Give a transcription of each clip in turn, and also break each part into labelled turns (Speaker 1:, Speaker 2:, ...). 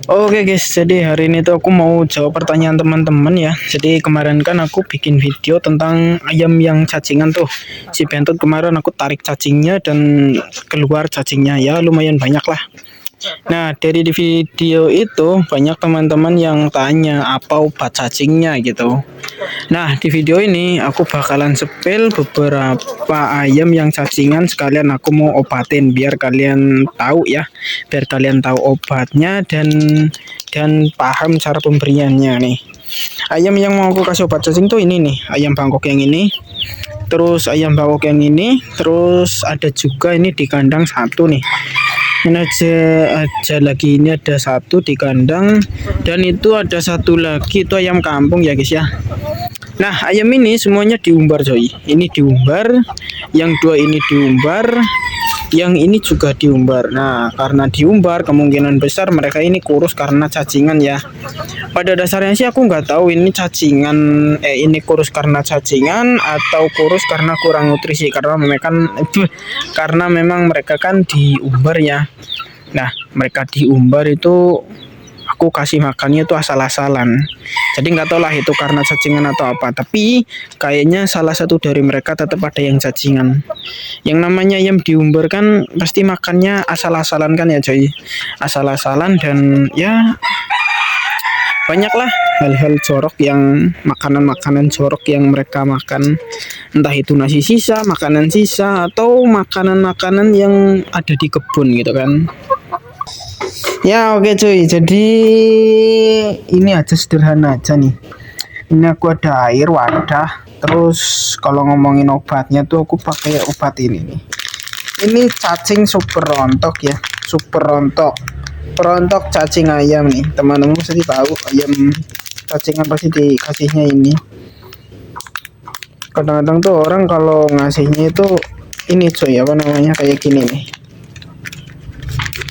Speaker 1: Oke guys, jadi hari ini tuh aku mau jawab pertanyaan teman-teman ya. Jadi kemarin kan aku bikin video tentang ayam yang cacingan tuh. Si Bentot kemarin aku tarik cacingnya dan keluar cacingnya ya lumayan banyak lah. Nah, dari di video itu banyak teman-teman yang tanya apa obat cacingnya gitu. Nah, di video ini aku bakalan sepil beberapa ayam yang cacingan sekalian aku mau obatin biar kalian tahu ya, biar kalian tahu obatnya dan paham cara pemberiannya nih. Ayam yang mau aku kasih obat cacing tuh ini nih, ayam Bangkok yang ini. Terus ayam Bangkok yang ini, terus ada juga ini di kandang satu nih. Ini aja lagi ini ada satu di kandang dan itu ada satu lagi itu ayam kampung ya guys ya. Nah, ayam ini semuanya diumbar coy. Ini diumbar, yang dua ini diumbar, yang ini juga diumbar. Nah, karena diumbar kemungkinan besar mereka ini kurus karena cacingan ya. Pada dasarnya sih aku nggak tahu ini cacingan, ini kurus karena cacingan atau kurus karena kurang nutrisi karena mereka karena memang mereka kan diumbar ya. Nah, mereka diumbar itu aku kasih makannya itu asal-asalan. Jadi nggak tahu lah itu karena cacingan atau apa. Tapi kayaknya salah satu dari mereka tetap ada yang cacingan. Yang namanya ayam diumbar kan pasti makannya asal-asalan kan ya coy. Asal-asalan dan ya banyaklah hal-hal jorok yang makanan-makanan jorok yang mereka makan. Entah itu nasi sisa, makanan sisa atau makanan-makanan yang ada di kebun gitu kan. Ya oke cuy, jadi ini aja sederhana aja nih. Ini aku ada air wadah, terus kalau ngomongin obatnya tuh aku pakai obat ini nih. Ini cacing super rontok ya, super rontok. Perontok cacing ayam nih, teman-teman pasti tahu ayam cacingan pasti dikasihnya ini. Kadang-kadang tuh orang kalau ngasihnya itu ini cuy, apa namanya kayak gini nih.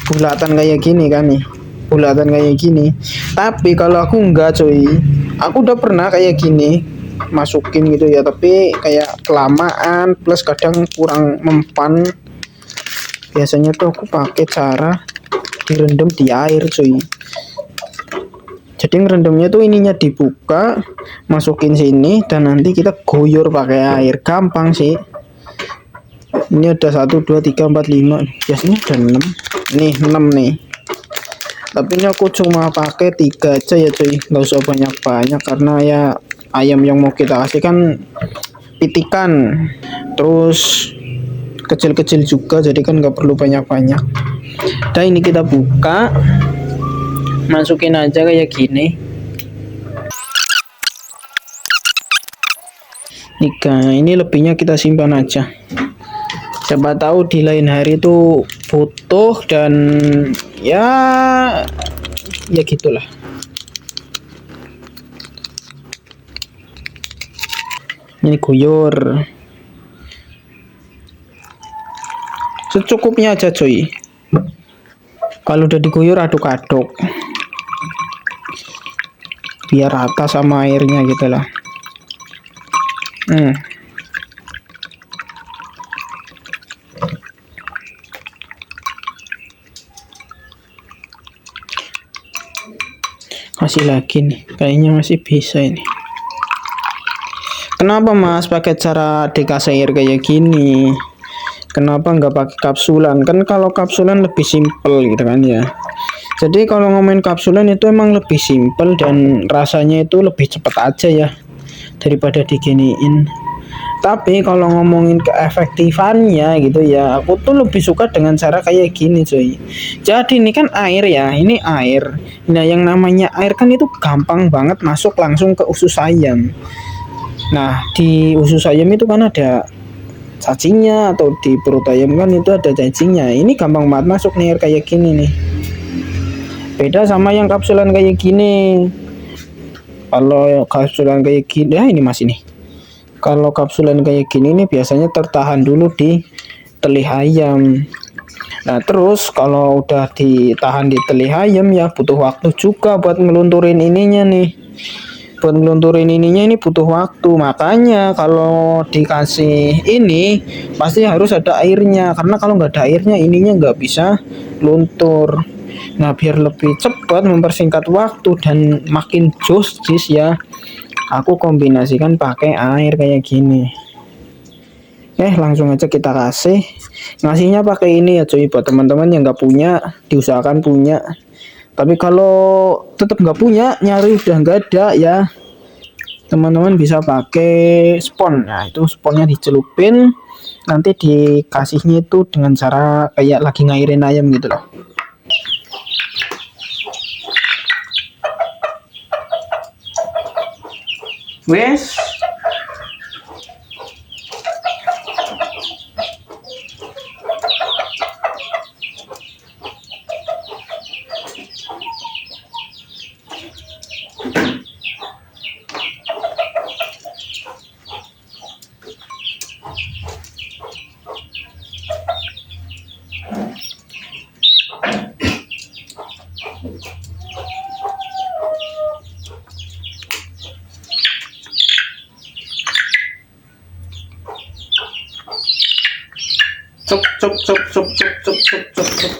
Speaker 1: Bulatan kayak gini kan nih, bulatan kayak gini. Tapi kalau aku enggak cuy, aku udah pernah kayak gini masukin gitu ya, tapi kayak kelamaan plus kadang kurang mempan. Biasanya tuh aku pakai cara direndam di air cuy. Jadi ngerendamnya tuh ininya dibuka, masukin sini dan nanti kita goyor pakai air, gampang sih. Ini ada 1 2 3 4 5, biasanya ada 6 nih, 6 nih. Tapi ini aku cuma pakai 3 aja ya cuy, nggak usah banyak-banyak karena ya ayam yang mau kita kasih kan pitikan, terus kecil-kecil juga, jadi kan nggak perlu banyak-banyak. Dan ini kita buka, masukin aja kayak gini. Ini lebihnya kita simpan aja. Siapa tahu di lain hari itu butuh dan ya gitulah. Ini guyur secukupnya aja cuy. Kalau udah diguyur aduk-aduk biar rata sama airnya gitu lah. Masih lagi nih, kayaknya masih bisa ini. Kenapa mas pakai cara dikasih air kayak gini? Kenapa nggak pakai kapsulan? Kan kalau kapsulan lebih simpel gitu kan ya. Jadi kalau ngomongin kapsulan itu emang lebih simpel dan rasanya itu lebih cepat aja ya daripada diginiin. Tapi kalau ngomongin keefektifannya gitu ya, aku tuh lebih suka dengan cara kayak gini cuy. Jadi ini kan air ya, ini air. Nah yang namanya air kan itu gampang banget masuk langsung ke usus ayam. Nah di usus ayam itu kan ada cacingnya, atau di perut ayam kan itu ada cacingnya. Ini gampang banget masuk nih air kayak gini nih. Beda sama yang kapsulan kayak gini. Kalau kapsulan kayak gini, ya ini masih nih. Kalau kapsulan kayak gini nih biasanya tertahan dulu di telih ayam. Nah terus kalau udah ditahan di telih ayam ya butuh waktu juga buat ngelunturin ininya nih. Buat ngelunturin ininya ini butuh waktu. Makanya kalau dikasih ini pasti harus ada airnya, karena kalau nggak ada airnya ininya nggak bisa luntur. Nah, biar lebih cepat mempersingkat waktu dan makin jus ya, aku kombinasikan pakai air kayak gini. Langsung aja kita kasih. Ngasihnya pakai ini ya cuy, buat teman-teman yang nggak punya diusahakan punya. Tapi kalau tetap nggak punya, nyari udah nggak ada ya, teman-teman bisa pakai spon. Nah, itu sponnya dicelupin, nanti dikasihnya itu dengan cara kayak lagi ngairin ayam gitu loh. Wes. Cop cop cop cop cop cop cop cop cop.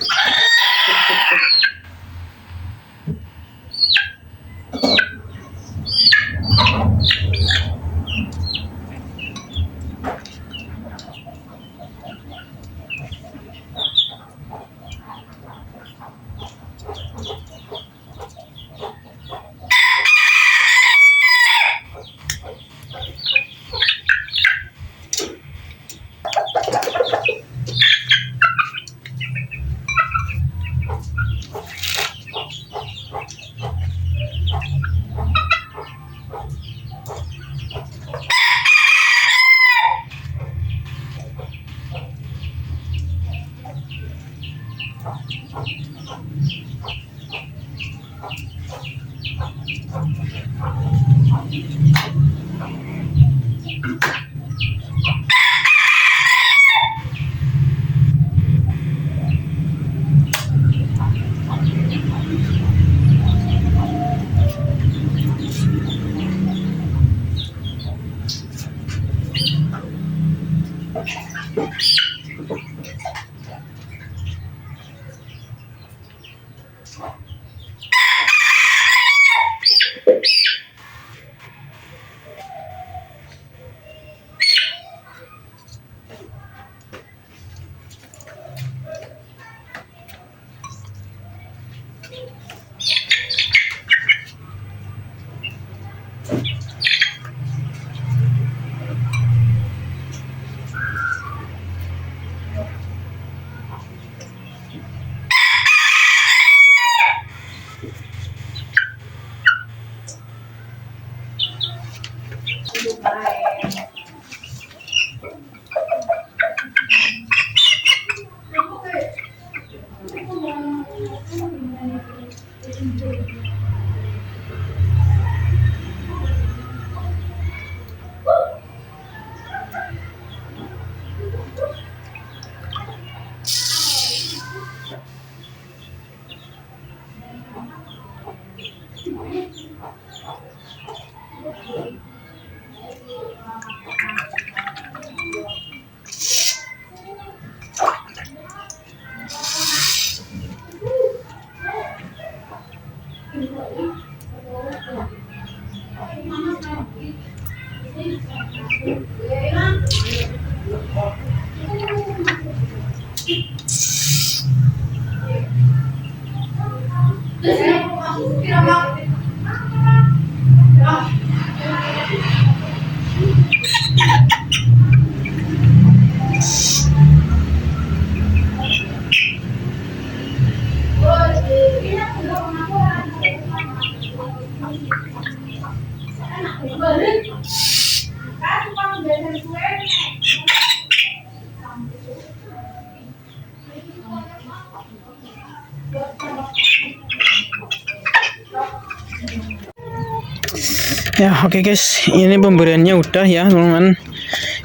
Speaker 1: Ya, oke guys, ini pemberiannya udah ya teman-teman.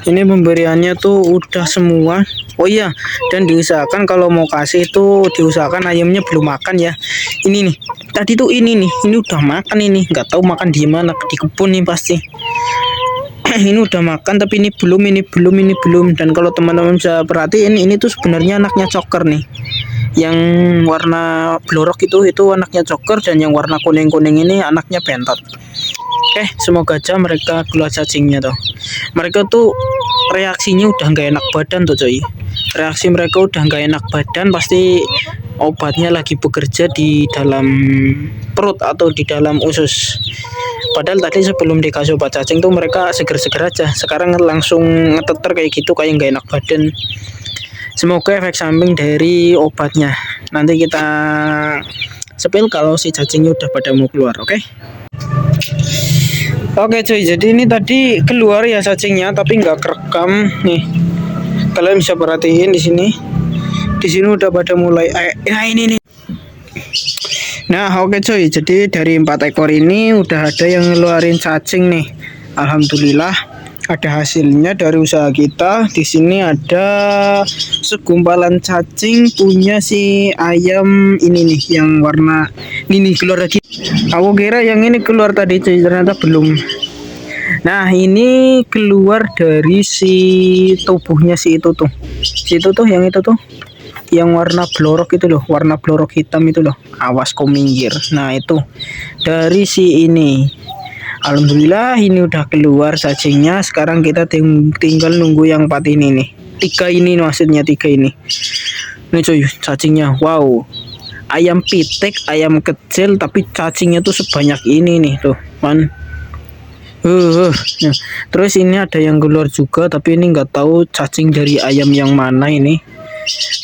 Speaker 1: Ini pemberiannya tuh udah semua. Oh iya, dan diusahakan kalau mau kasih itu diusahakan ayamnya belum makan ya. Ini nih, tadi tuh ini nih, ini udah makan ini, nggak tahu makan di mana, di kebun nih pasti. Ini udah makan tapi ini belum. Dan kalau teman-teman bisa perhatiin, ini tuh sebenarnya anaknya coker nih. Yang warna blorok itu anaknya coker, dan yang warna kuning-kuning ini anaknya bentot. Semoga aja mereka keluar cacingnya tuh. Mereka tuh reaksinya udah nggak enak badan tuh coy. Reaksi mereka udah nggak enak badan, pasti obatnya lagi bekerja di dalam perut atau di dalam usus. Padahal tadi sebelum dikasih obat cacing tuh mereka seger-seger aja. Sekarang langsung ngeteter kayak gitu, kayak nggak enak badan. Semoga efek samping dari obatnya nanti kita sepil kalau si cacingnya udah pada mau keluar. Oke cuy, jadi ini tadi keluar ya cacingnya, tapi nggak kerekam nih. Kalian bisa perhatiin di sini. Di sini udah pada mulai ini nih. Nah, oke cuy, jadi dari 4 ekor ini udah ada yang ngeluarin cacing nih. Alhamdulillah ada hasilnya dari usaha kita. Di sini ada segumpalan cacing punya si ayam ini nih, yang warna ini keluar lagi. Aku kira yang ini keluar tadi cuy, ternyata belum. Nah, ini keluar dari si tubuhnya si itu tuh. Si itu tuh, yang itu tuh. Yang warna blorok itu loh, warna blorok hitam itu loh. Awas kau minggir. Nah, itu dari si ini. Alhamdulillah ini udah keluar cacingnya. Sekarang kita tinggal nunggu yang 4 ini nih. 3 ini maksudnya, 3 ini. Nih cuy, cacingnya. Wow. Ayam pitek, ayam kecil, tapi cacingnya tuh sebanyak ini nih tuh, man. Nah, terus ini ada yang keluar juga, tapi ini nggak tahu cacing dari ayam yang mana ini.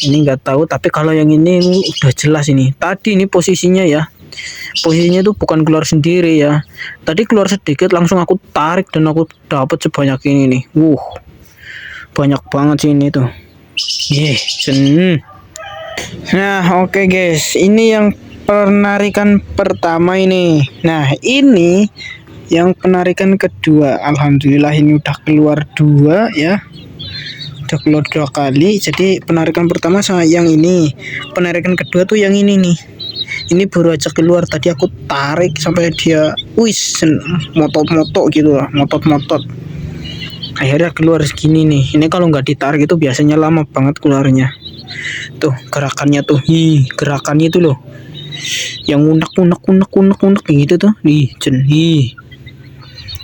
Speaker 1: Ini nggak tahu, tapi kalau yang ini udah jelas ini. Tadi ini posisinya ya. Posisinya tuh bukan keluar sendiri ya. Tadi keluar sedikit langsung aku tarik dan aku dapat sebanyak ini nih. Banyak banget sih ini tuh. Nah, oke guys, ini yang penarikan pertama ini. Nah, ini yang penarikan kedua. Alhamdulillah ini udah keluar 2 ya. Udah keluar 2 kali. Jadi penarikan pertama sama yang ini. Penarikan kedua tuh yang ini nih. Ini baru aja keluar, tadi aku tarik sampai dia motot-motot gitu lah, motot-motot. Akhirnya keluar segini nih. Ini kalau nggak ditarik itu biasanya lama banget keluarnya. Tuh gerakannya tuh, gerakannya itu loh, yang unek gitu tuh,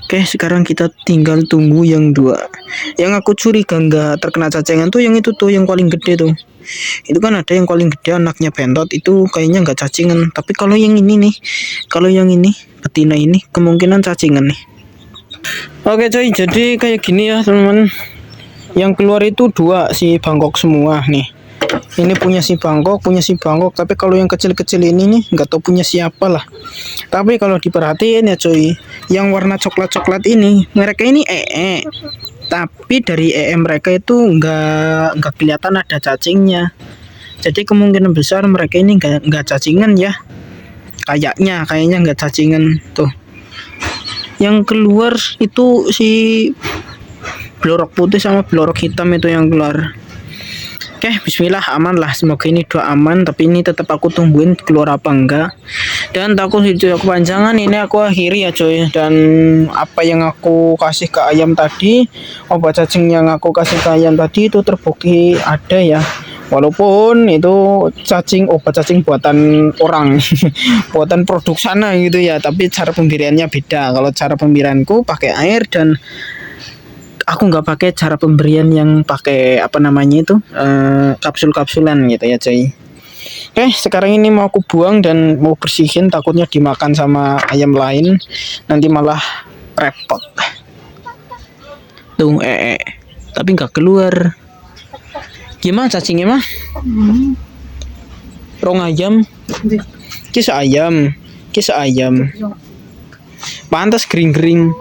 Speaker 1: Oke, sekarang kita tinggal tunggu yang 2. Yang aku curiga nggak terkena cacingan tuh yang itu tuh, yang paling gede tuh. Itu kan ada yang paling gede anaknya bentot, itu kayaknya nggak cacingan. Tapi kalau yang ini nih, kalau yang ini betina ini kemungkinan cacingan nih. Oke coy, jadi kayak gini ya teman-teman. Yang keluar itu 2 si Bangkok semua nih. Ini punya si Bangkok, tapi kalau yang kecil-kecil ini nih nggak tahu punya siapa lah. Tapi kalau diperhatiin ya coy, yang warna coklat-coklat ini mereka ini tapi dari mereka itu nggak kelihatan ada cacingnya. Jadi kemungkinan besar mereka ini nggak cacingan ya. Kayaknya nggak cacingan tuh. Yang keluar itu si blorok putih sama blorok hitam itu yang keluar. Oke, bismillah, aman lah. Semoga ini 2 aman, tapi ini tetap aku tungguin keluar apa enggak. Dan takut video kepanjangan, ini aku akhiri ya coy. Dan apa yang aku kasih ke ayam tadi, obat cacing yang aku kasih ke ayam tadi itu terbukti ada ya. Walaupun itu obat cacing buatan orang, buatan produk sana gitu ya. Tapi cara pemberiannya beda. Kalau cara pemberianku pakai air, dan aku nggak pakai cara pemberian yang pakai apa namanya itu kapsul-kapsulan gitu ya coy. Oke, sekarang ini mau aku buang dan mau bersihin, takutnya dimakan sama ayam lain, nanti malah repot. Tuh tapi nggak keluar. Gimana cacingnya mah? Rong ayam, kisah ayam, pantas kering-kering.